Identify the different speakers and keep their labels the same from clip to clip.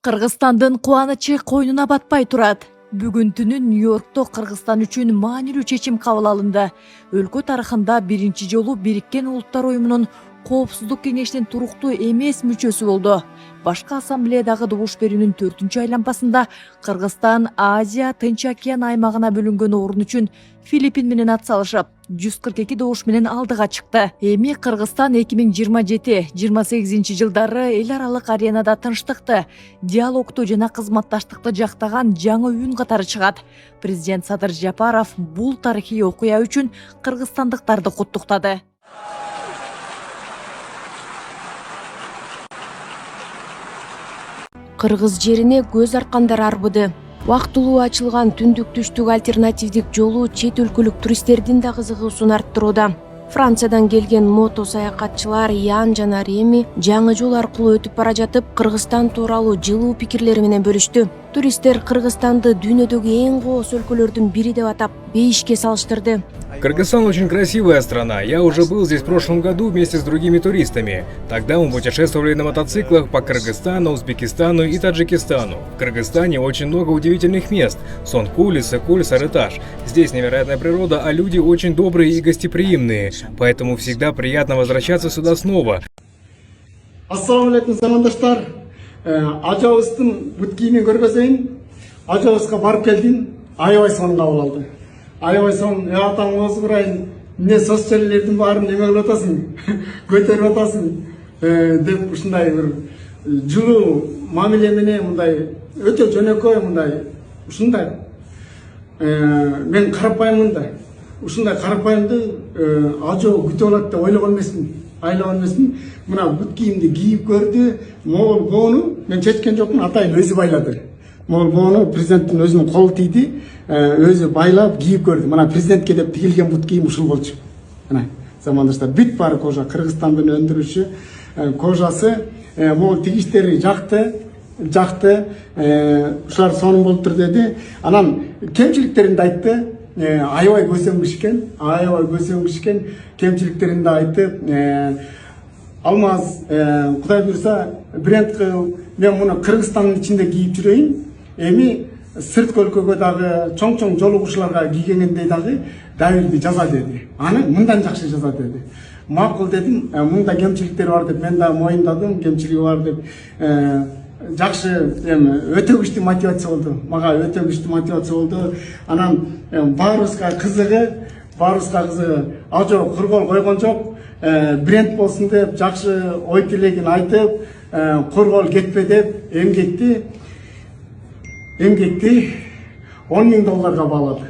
Speaker 1: Кыргызстандын кубанычы койнуна батпай турат. Бүгүн түнү Нью-Йоркто Кыргызстан үчүн маанилүү чечим кабыл алынды. Өлкө тарыхында биринчи жолу Бириккен Улуттар Уюмунун Коопсуздук кеңешинин туруктуу эмес мүчөсү болду. Башкы ассамблеядагы добуш берүүнүн 4-чү айланпасында Кыргызстан Азия Тынч океан аймагына бөлүнгөн орун үчүн Филиппин менен ат салышып, 142 добуш менен алдыга чыкты. Эми Кыргызстан 2027-28 жылдары эл аралык аренада тынчтыкты, диалогту жана кызматташтыкты жактаган жаңы үн катары чыгат. Президент Садыр Жапаров бул тарыхый окуя үчүн кыргызстандыктарды куттуктады.
Speaker 2: Кыргыз жерине көз аркандар арбыды. Убактылуу ачылган түндүк түштүк альтернативдик жолу чет өлкөлүк туристтердин да кызыгуусун арттырууда. Франциядан келген мото саякатчылар Ян жана Реми жаңы жол аркылуу өтүп бара жатып, Кыргызстан тууралуу жылуу пикирлери менен бөлүштү. Туристтер Кыргызстанды дүйнөдөгү эң кооз өлкөлөрдүн бири деп атап, бейишке салыштырды.
Speaker 3: Кыргызстан очень красивая страна. Я уже был здесь в прошлом году вместе с другими туристами. Тогда мы путешествовали на мотоциклах по Кыргызстану, Узбекистану и Таджикистану. В Кыргызстане очень много удивительных мест. Сон-Куль, Исыкуль, Сарыташ. Здесь невероятная природа, а люди очень добрые и гостеприимные. Поэтому всегда приятно возвращаться сюда снова.
Speaker 4: Ассаламу алейкум, замандаштар. Ажабыздын бут кийимин көргөзөйүн. Ажабызга барып келдим. Аябай сонун кабыл алды. Аябай сонун, атаң оозу курайын. Эмне соцчелердин баарын неме кылып атасың? Көтөрүп атасың деп ушундай бир жылуу мамиле менен мындай өтө жөнөкөй мындай ушундай мен карапайыммын да. Ушундай карапайымды ажоо күтүп алат деп ойлогон эмесмин. Айлаган эмесмин. Мына бут кийимди кийип көрдү. Могул боону мен чечкен жокмун, атайын өзү байлады. Могул боону президенттин өзүнүн колу тийди, өзү байлап кийип көрдү. Мына президентке деп тигилген бут кийим ушул болчу. Мына замандаштар бүт баары кожа, Кыргызстандын өндүрүшү кожасы, могул тигиштери жакты, ушулар сонун болуптур деди. Анан кемчиликтерин да айтты. Аябай көсөңгүшкен, кемчиликтерин да айтып, алмаз, Кудай буйруса, бренд кыл, мен муну Кыргызстандын ичинде кийип жүрөйүн. Эми сырткы өлкөгө дагы чоң жолугушууларга кийгениндей дагы Давирди жаза деди. Аны мындан жакшы жаза деди. Макул дедим, мында кемчиликтер бар деп мен да моюндадым, кемчилиги бар деп. Жакшы, өтө күчтүү мотивация болду. Мага өтө күчтүү мотивация болду. Анан баарыбызга кызыгы. Ажо кургол койгон жок. Бренд болсун деп, жакшы ой тилегин айтып, кургол кетпе деп эмгекти $10 000 баалады.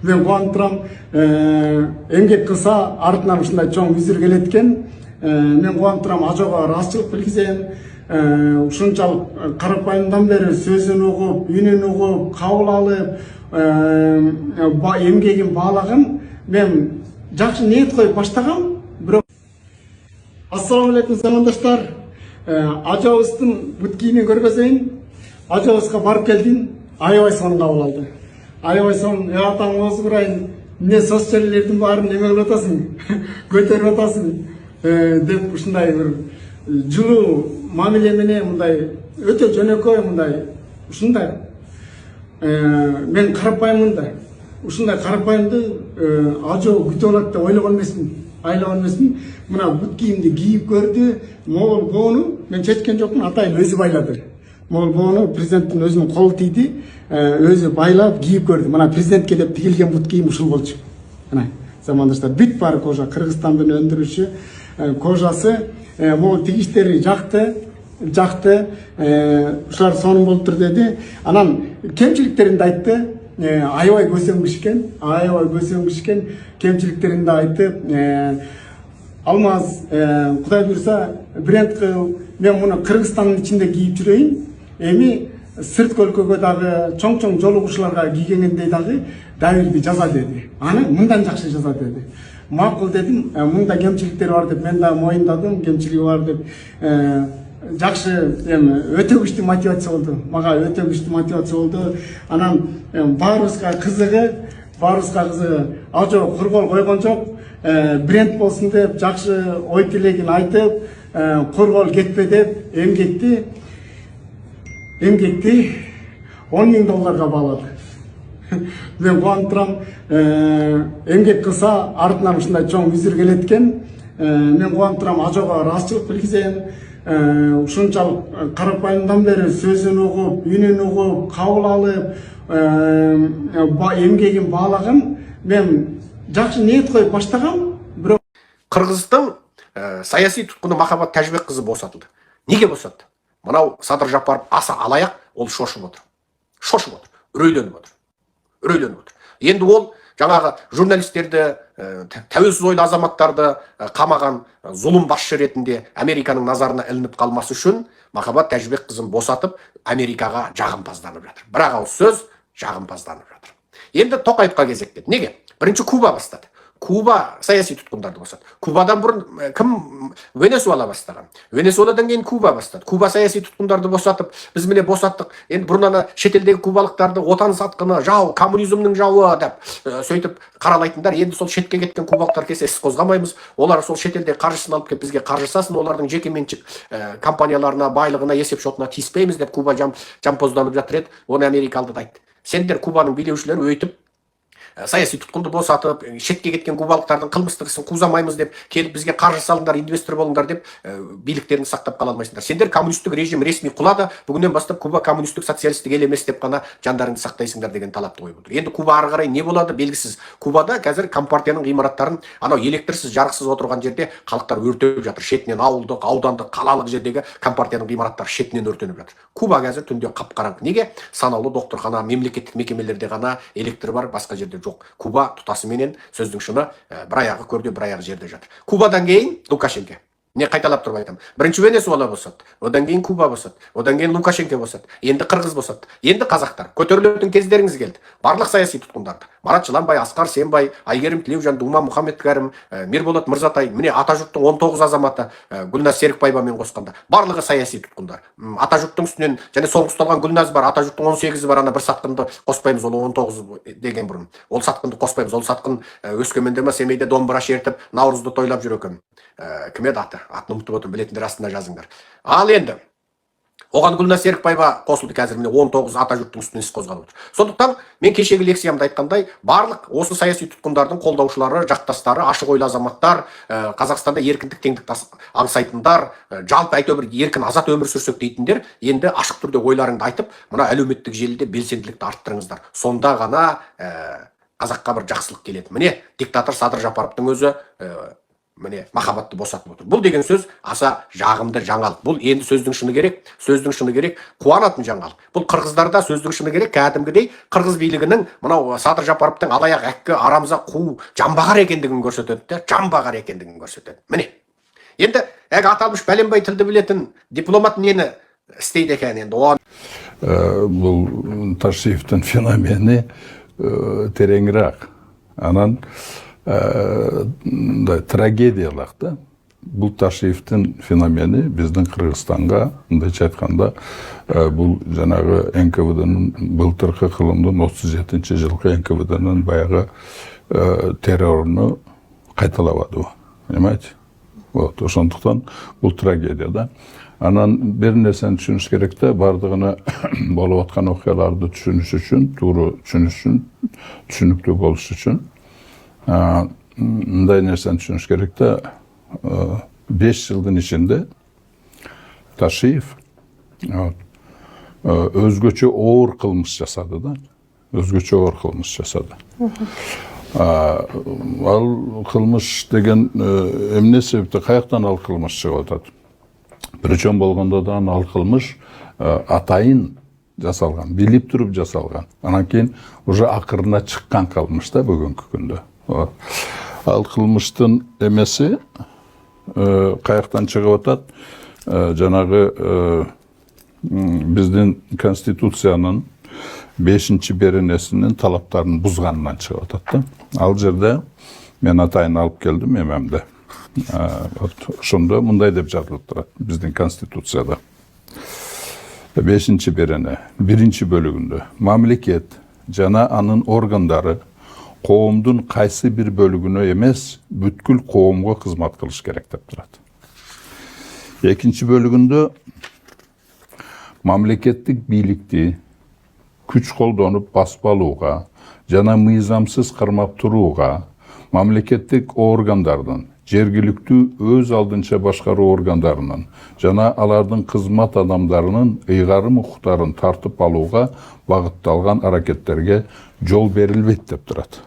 Speaker 4: Мен кубанып турам. Эмгек кылса артынан ушундай чоң үзүр келет экен. Мен кубанып турам, ажого ыраазычылык билгизем. Ушунчалык карапайымдан бери сөзүн угуп, үнүн угуп, кабыл алып, эмгегин баалаган. Мен жакшы ниет коюп баштагам, бирок Ассаламу алейкум, замандаштар. Ажабыздын бут кийимин көргөзөйүн. Ажабызга барып келдим. Аябай сонун кабыл алды. Аябай сонун, атаң оозу курайын. Эмне соцчелердин баарын неме кылып атасың? Көтөрүп атасың деп ушундай бир жылуу мамиле менен мындай өтө жөнөкөй мындай ушундай мен карапайыммын да. Ушундай карапайымды ажоо күтүп алат деп ойлогон эмесмин. Мына бут кийимди кийип көрдү. Могул боону мен чечкен жокмун, атайын өзү байлады. Могул боону президенттин өзүнүн колу тийди, өзү байлап кийип көрдү. Мына президентке деп тигилген бут кийим ушул болчу. Мына замандаштар бүт баары кожа, Кыргызстандын өндүрүшү кожасы, могул тигиштери жакты, ушулар сонун болуптур деди. Анан кемчиликтерин да айтты. Аябай көсөңгүшкен, кемчиликтерин да айтып, алмаз, Кудай буйруса, бренд кыл, мен муну Кыргызстандын ичинде кийип жүрөйүн. Эми сырткы өлкөгө дагы чоң жолугушууларга кийгениндей дагы Давирди жаза деди. Аны мындан жакшы жаза деди. Макул дедим, мында кемчиликтер бар деп мен да моюндадым, кемчилиги бар деп. Жакшы, өтө күчтүү мотивация болду. Мага өтө күчтүү мотивация болду. Анан баарыбызга кызыгы. Ажо кургол койгон жок. Бренд болсун деп, жакшы ой тилегин айтып, кургол кетпе деп эмгекти эмгекти $10.000 баалады. Мен кубанып турам, эмгек кылса артынан ушундай чоң үзүр келет экен. Мен кубанып турам, ажоого ыраазычылык билгизем. Ушунчалык карапайымдан бери сөзүн угуп, үнүн угуп, кабыл алып, эмгегин баалаган, мен жакшы ниет коюп баштагам, бирок
Speaker 5: Кыргыздын саясий туткуну Махабат Тажбек кызы босатылды. Неге босатты? Мынау Садыр Жапаров аса алаяк, ол шошып отыр. Шошып отыр, үрөйлөнүп отыр. Үрөйлөнүп отыр. Енді ол жаңағы журналисттерді, тәуелсіз ойлы азаматтарды қамаған зұлым басшы ретінде Американың назарына ілініп қалмасы үшін Махабат Тажбек қызын босатып, Америкаға жағымпазданып жатыр. Бірақ ауыз сөз жағымпазданып жатыр. Енді Тоқаевқа кезектеді. Неге? Бірінші Куба бастады. Куба саяси тұтқындарды босатты. Кубадан бұрын кім? Венесуэла бастаған. Венесуэладан кейін Куба бастады. Куба саяси тұтқындарды босатып, біз міне босаттық. Енді бұрын шетелдегі кубалықтарды отан сатқыны, жау, коммунизмнің жауы деп сөйтіп қаралайтындар. Енді сол шетке кеткен кубалықтар келсе іс қозғамаймыз. Олар сол шетелде қаржысын алып келіп бізге қаржысасын, олардың жекеменшік компанияларына, байлығына, есеп шотына тиіспейміз деп Куба жампозданып жатыр еді. Оны Америка алды айтты. Сендер Кубаның билеушілері өйтіп саяси тұтқынды босатып, шетке кеткен кубалықтардың қылмыстық ісін қузамаймыз деп, келіп бізге қаржы салыңдар, инвестор болыңдар деп, биліктерін сақтап қала алмайсыңдар. Сендер коммунистік режим ресми құлады, бүгіннен бастап Куба коммунистік социалистік ел емес деп қана жандарыңды сақтайсыңдар деген талапты қойып отыр. Енді Куба ары қарай не болады белгісіз. Кубада қазір компартияның ғимараттарын анау электрсіз, жарықсыз отырған жерде халықтар өртеп жатыр. Шетінен ауылдық, аудандық, қалалық жердегі компартияның ғимараттары шетінен өртеніп жатыр. Куба қазір түнде қап-қараңғы. Неге? Санаулы докторхана, мемлекеттік мекемелерде ғана электр бар, басқа жерде жоқ. Куба тұтасыменен сөздің шыны бір аяғы көрде, бір аяғы жерде жатыр. Кубадан кейін Лукашенко. Не қайталап тұрып айтам. Бірінші Венесуэла босатты, одан кейін Куба босатты, одан кейін Лукашенко босатты, енді Қырғыз босатты, енді қазақтар. Көтерілетін кездеріңіз келді. Барлық саяси тұтқындарды. Марат Жыланбай, Асқар Сембай, Айгерім Тілеужан, Дума Мұхаммедкәрім, Мирболат Мырзатай, міне Атажұрттың 19 азаматы, Гүлназ Серікбаевамен қосқанда. Барлығы саяси тұтқындар. Атажұрттың үстінен және соңғы ұсталған Гүлназ бар, Атажұрттың 18-і бар, ана бір сатқынды қоспаймыз, ол 19 деген бұрын. Ол сатқынды қоспаймыз, ол сатқын Өскеменде ме, Семейде домбыра шертіп, Наурызды тойлап жүр екен. Кім еді аты? Атын ұмытып отырмын, білетіндер астында жазыңдар. Ал енді оған Гүлназ Серікбаева қосылды, қазір міне 19 Атажұрттың үстінен іс қозғалып отыр. Сондықтан мен кешегі лекциямда айтқандай, барлық осы саяси тұтқындардың қолдаушылары, жақтастары, ашық ойлы азаматтар, Қазақстанда еркіндік, теңдік аңсайтындар, жалпы әйтеуір еркін азат өмір сүрсек дейтіндер, енді ашық түрде ойларыңды айтып, мына әлеуметтік желіде белсенділікті арттырыңыздар. Сонда ғана қазаққа бір жақсылық келеді. Міне диктатор Садыр Жапаровтың өзі міне Махабатты босатып отыр. Бұл деген сөз аса жағымды жаңалық. Бұл енді сөздің шыны керек, қуанатын жаңалық. Бұл қырғыздарда сөздің шыны керек, кәдімгідей қырғыз билігінің мынау Садыр Жапаровтың алаяқ, әккі, арамза, қу, жамбағар екендігін көрсетеді, жамбағар екендігін көрсетеді. Міне. Енді аталмыш бәленбай тілді білетін дипломат нені істейді екен енді оған?
Speaker 6: Бұл Ташиевтің феномені тереңірек. Анан трагедиялық да. Бұл Ташиевтің феномені біздің Қырғызстанға, мындайша айтқанда, бұл жаңағы НКВД-нің былтырғы қылымдың 37-ші жылғы НКВД-нің баяғы террорыны қайталавады. Понимаете? Вот, ошондуктан бұл трагедия да. Анан бір нәрсені түшүнүш керек та, бардығына болып атқан окуяларды түшүнүш үчүн, тууру түшүнүш үчүн, түшүнүктүү болуш үчүн мындай нәрсени түшүнүш керек та, 5 жылдын ичинде Ташиев өзгөчө оор кылмыш жасады да, өзгөчө оор кылмыш жасады. Ал кылмыш деген эмне себепте, каяктан ал кылмыш чыгып атат? Причем болгондо да ал кылмыш атайын жасалган, билип туруп жасалган. Анан кийин уже акырына чыккан кылмыш да бүгүнкү күндө. Ал кылмыштын эмеси каяктан чыгып атат? Жанагы биздин конституциянын 5-беренесинин талаптарын бузганынан чыгып атат да. Ал жерде мен атайын алып келдим эмемде. Ошондо мындай деп жазылып турат биздин конституцияда. 5-берене 1-бөлүгүндө мамлекет жана анын органдары коомдун кайсы бир бөлүгүнө эмес, бүткүл коомго кызмат кылыш керек деп турат. 2-бөлүгүндө мамлекеттик бийликти күч колдонуп басып алууга жана мыйзамсыз кармап турууга мамлекеттик органдардын, жергиликтүү өз алдынча башкаруу органдарынын жана алардын кызмат адамдарынын ыйгарым укуктарын тартып алууга багытталган аракеттерге жол берилбейт деп турат.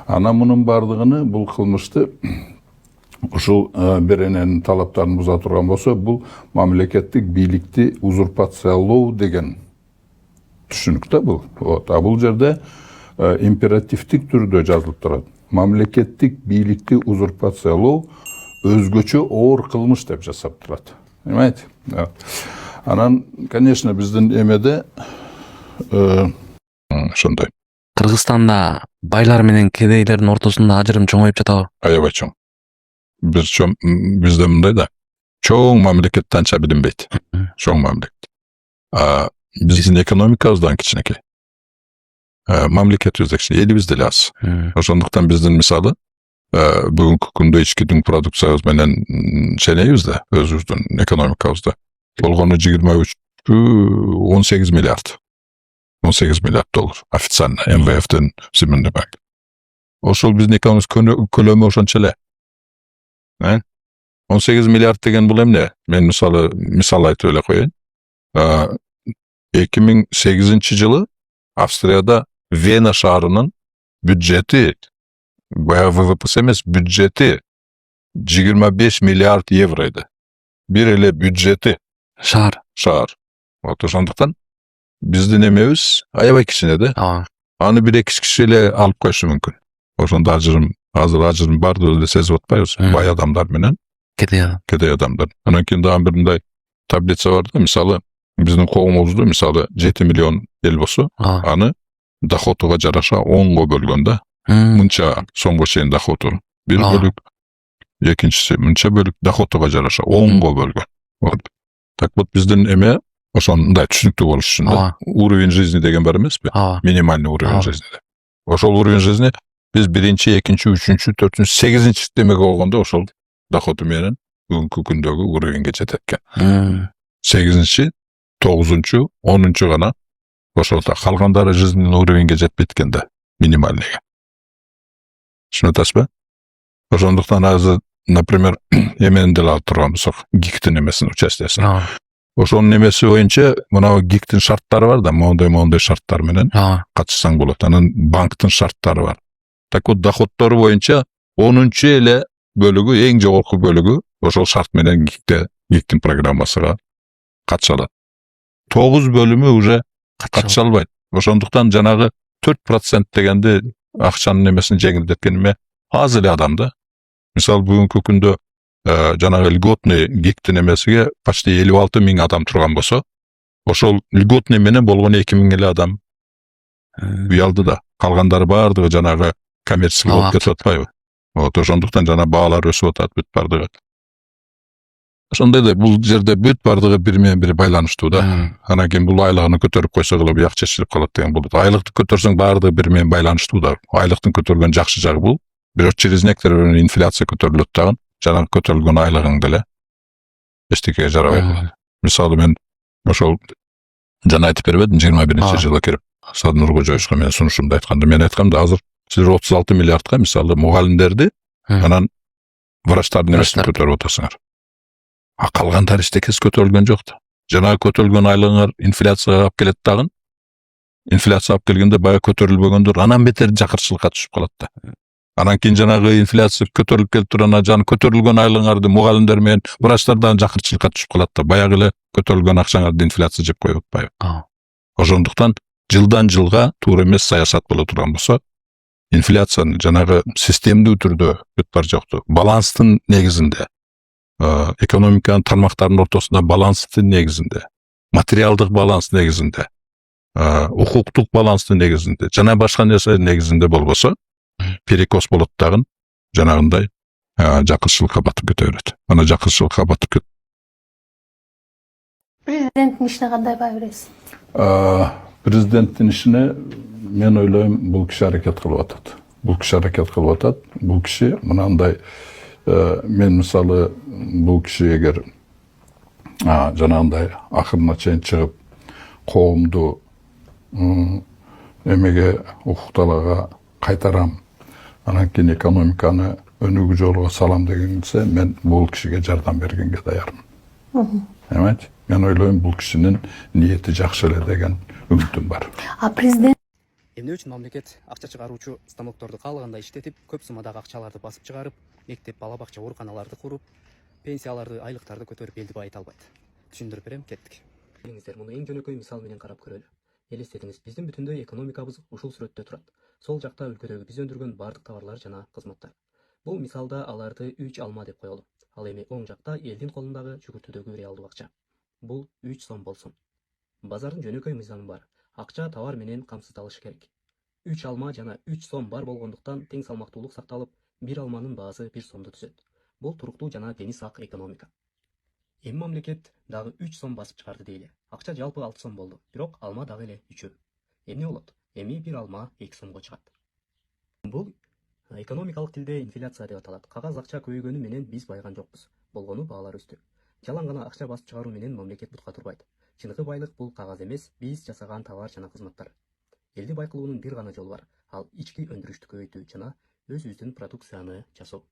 Speaker 6: Ана мунун бардыгыны бул кылмышты ушул берененин талаптарын буза турган болсо, бул мамлекеттик бийликти узурпациялоо деген түшүнүк да бул. А бул жерде императивдик түрдө жазылып турат. Мамлекеттик бийликти узурпациялоо өзгөчө оор кылмыш деп жасап турат. Понимаете? Анан, конечно, биздин эмеде ошондой.
Speaker 7: Кыргызстанда байлар менен кедейлердин ортосунда ажырым чоңоюп жатабы?
Speaker 6: Аябай чоң. Бизде мындай да, чоң мамлекет анча билинбейт. Чоң мамлекет. Биздин экономикабыздан кичинекей. Мамлекетибиз кичине, элибиз деле аз. Ошондуктан биздин мисалы бүгүнкү күндө ички дүң продукциябыз менен ченейбиз да, өзүбүздүн экономикабызда. Болгону 18 миллиард. 18 миллиард доллар официально МВФ'ден Всемирный банк. Ошол биздин экономика көлөмү ошончо эле. 18 миллиард деген бул эмне? Мен мисал айтып эле коеюн. 2008 жылы Австрияда Вена шаарынын бюджети, баягы ВВП эмес, бюджети 25 миллиард евро эди. Бир эле бюджети
Speaker 7: Шаар.
Speaker 6: Ошондуктан биздин эмебиз аябай кичине да. Аны бир эки киши эле алып коюшу мүмкүн. Ошондо азыр ажырым бардыгы эле сезип атпайбыз. Бай адамдар менен кедей адамдар. Анан кийин дагы бир мындай таблица бар да, мисалы биздин коомубузду мисалы 7 миллион эл болсо, аны доходуга жараша 10го бөлгөн да. Мынча сомго чейин доходу бир бөлүк, экинчиси мынча бөлүк доходуга жараша 10го бөлгөн. Так вот биздин эме ошондой түшүнүктүү болуш үчүн да. Уровень жизни деген бар эмеспи? Минимальный уровень жизни. Ошол уровень жизни биз 1-2, 3, 4, 8 демеге болгондо ошол доходу менен бүгүнкү күндөгү уровеньге жетет экен. 8, 9, 10 гана ошолто, калгандары жизненный уровеньге жетпейт экен да, минимальныйга. Түшүнүп атасызбы? Ошондуктан азыр, например, эмени деле алып турган болсок, ГИКтин эмесин участиясын. Ошонун эмеси боюнча, мына ГИКтин шарттары бар да, моундай шарттар менен катышсаң болот. Анан банктын шарттары бар. Так вот, доходдору боюнча 10-чу эле бөлүгү, эң жогорку бөлүгү ошол шарт менен ГИКтин программасыга катыша алат. 9 бөлүмү уже катыша албайт. Ошондуктан жанагы 4% дегенде акчанын эмесин жеңилдеткениме аз эле адам да. Мисалы бүгүнкү күндө жанагы льготный ГИКтин эмесиге почти 56 миң адам турган болсо, ошол льготный менен болгон 2 миң эле адам уялды да. Калгандары бардыгы жанагы коммерциялык болуп кетип атпайбы? Ошондуктан жана баалар өсүп атат, бүт бардыгы. Ошондой да, бул жерде бүт бардыгы бири менен бири байланыштуу да. Анан кийин бул айлыгын көтөрүп койсо гыла бияк чечилип калат деген болот. Айлыкты көтөрсөң бардыгы бири менен байланыштуу да. Айлыктын көтөрүлгөн жакшы жагы бул. Бирок через некоторое время инфляция көтөрүлөт дагы, жанагы көтөрүлгөн айлыгың деле эчтекеге жарабайт. Мисалы мен ошол жана айтып бербедим, 21-жылы кирип Садыр Нуркожоевичке мен сунушумду айтканда, мен айткам да, азыр сиз 36 миллиардка мисалы мугалимдерди, анан врачтардын эмесин көтөрүп атасыңар. А калгандар эчтекеси көтөрүлгөн жок да. Жанагы көтөрүлгөн айлыгыңар инфляцияга алып келет дагы. Инфляция алып келгенде бая көтөрүлбөгөндөр анан бетер жакырчылыкка түшүп калат да. Анан кийин жанагы инфляция көтөрүлүп келип турган жан көтөрүлгөн айлыгыңарды мугалимдер менен врачтардан жакырчылыкка түшүп калат да. Баягы эле көтөрүлгөн акчаңарды инфляция жеп коюп атпайбы? Ошондуктан жылдан жылга туура эмес саясат боло турган болсо, инфляцияны жанагы системдүү түрдө бүт бар жокту, баланстын негизинде, экономиканын тармактарынын ортосунда баланстын негизинде, материалдык баланс негизинде, укуктук баланстын негизинде, жана башка нерселер негизинде болбосо, перекос болот дагы жанагындай жакырчылыкка батып кете берет. Ана жакырчылыкка батып кет.
Speaker 8: Президенттин ишине кандай баа бересиз?
Speaker 6: Президенттин ишине мен ойлойм, бул киши аракет кылып атат. Бул киши мынандай, мен мисалы бул киши эгер жанагындай акырына чейин чыгып коомду эмеге укукталарга кайтарам, анан кийин экономиканы өнүгүү жолуга салам деген киши, мен бул кишиге жардам бергенге даярмын. Эмечи? Мен ойлойм бул кишинин ниети жакшы эле деген үмүтүм бар.
Speaker 8: А президент
Speaker 9: Эмне үчүн мамлекет акча чыгаруучу станокторду каалагандай иштетип, көп суммадагы акчаларды басып чыгарып, мектеп, бала бакча, ооруканаларды куруп, пенсияларды, айлыктарды көтөрүп элди байыта албайт? Түшүндүрүп берем, кеттик. Билиңиздер, муну эң жөнөкөй мисал менен карап көрөлү. Элестетиңиз, биздин бүтүндөй экономикабыз ушул сүрөттө турат. Сол жакта өлкөдөгү биз өндүргөн бардык товарлар жана кызматтар. Бул мисалда аларды 3 алма деп коелу. Ал эми оң жакта элдин колундагы жүгүртүүдөгү реалдуу акча. Бул 3 сом болсун. Базардын жөнөкөй мыйзамы бар. Акча товар менен камсыздалышы керек. 3 алма жана 3 сом бар болгондуктан тең салмактуулук сакталып, бир алманын баасы 1 сомду түзөт. Бул туруктуу жана дени сак экономика. Эми мамлекет дагы 3 сом басып чыгарды дейли. Акча жалпы 6 сом болду, бирок алма дагы эле 3. Эмне болот? Эми бир алма 2 сомго чыгат. Бул экономикалык тилде инфляция деп аталат. Кагаз акча көбөйгөнү менен биз байыган жокпуз. Болгону баалар өстү. Жалаң гана акча басып чыгаруу менен мамлекет бутка турбайт. Чыныгы байлык бул кагаз эмес, биз жасаган товар жана кызматтар. Элди байкылуунун бир гана жолу бар. Ал ички өндүрүштү көбөйтүү жана өзүбүздүн продукцияны жасоо.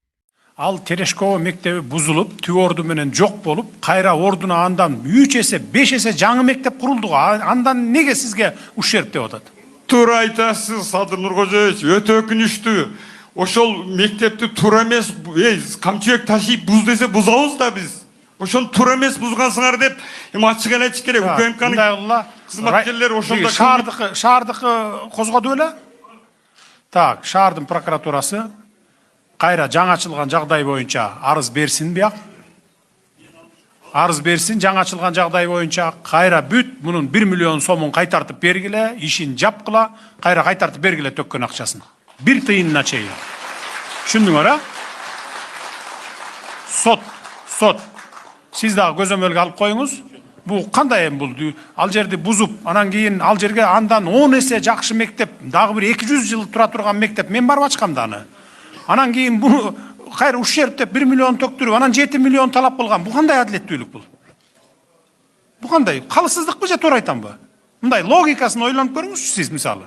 Speaker 10: Ал Терешкова мектеби бузулуп, түбү орду менен жок болуп, кайра ордуна андан 3 эсе, 5 эсе жаңы мектеп курулду. Андан неге сизге ущерб деп атат?
Speaker 11: Туура айтасыз, Садыр Нуркожоевич, өтө өкүнүчтүү. Ошол мектепти туура эмес, камчыбек ташыйп буз десе бузабыз да биз. Ошону туура эмес бузгансыңар деп, эми ачык эле айтыш керек. УКМКнын кызматкерлери ошондо
Speaker 10: шаардыкы козгоду беле? Так, шаардын прокуратурасы кайра жаңы ачылган жагдай боюнча арыз берсин бияк. Арыз берсин, жаңы ачылган жагдай боюнча кайра бүт мунун 1 миллион сомун кайтартып бергиле, ишин жапкыла, кайра кайтартып бергиле төккөн акчасын. 1 тыйынына чейин. Түшүндүңөр, а? Сот. Сиз дагы көзөмөлгө алып коюңуз. Бул кандай эми бул? Ал жерди бузуп, анан кийин ал жерге андан 10 эсе жакшы мектеп, дагы бир 200 жыл тура турган мектеп, мен барып ачкам да аны. Анан кийин буну кайра ущерб деп 1 миллион төктүрүп, анан 7 миллион талап кылган. Бул кандай адилеттүүлүк бул? Бул кандай? Калысыздыкпы же туура айтамбы? Мындай логикасын ойлонуп көрүңүзчү сиз мисалы.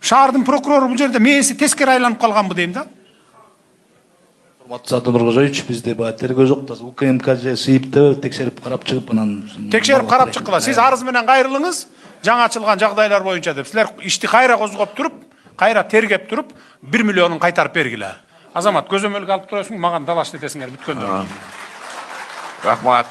Speaker 10: Шаардын прокурору бул жерде мээси тескери айланып калганбы дейм да?
Speaker 12: Садыр Нуркожоевич, бизде баягы тергөө жок да, УКМК же СИИПТ текшерип карап чыгып анан
Speaker 10: текшерип карап чыккыла. Сиз арыз менен кайрылыңыз, жаңы ачылган жагдайлар боюнча деп. Силер ишти кайра козгоп туруп, кайра тергеп туруп, 1 миллионун кайтарып бергиле. Азамат, көзөмөлгө алып турасың, мага талаш этесиңер бүткөндө.
Speaker 5: Рахмат.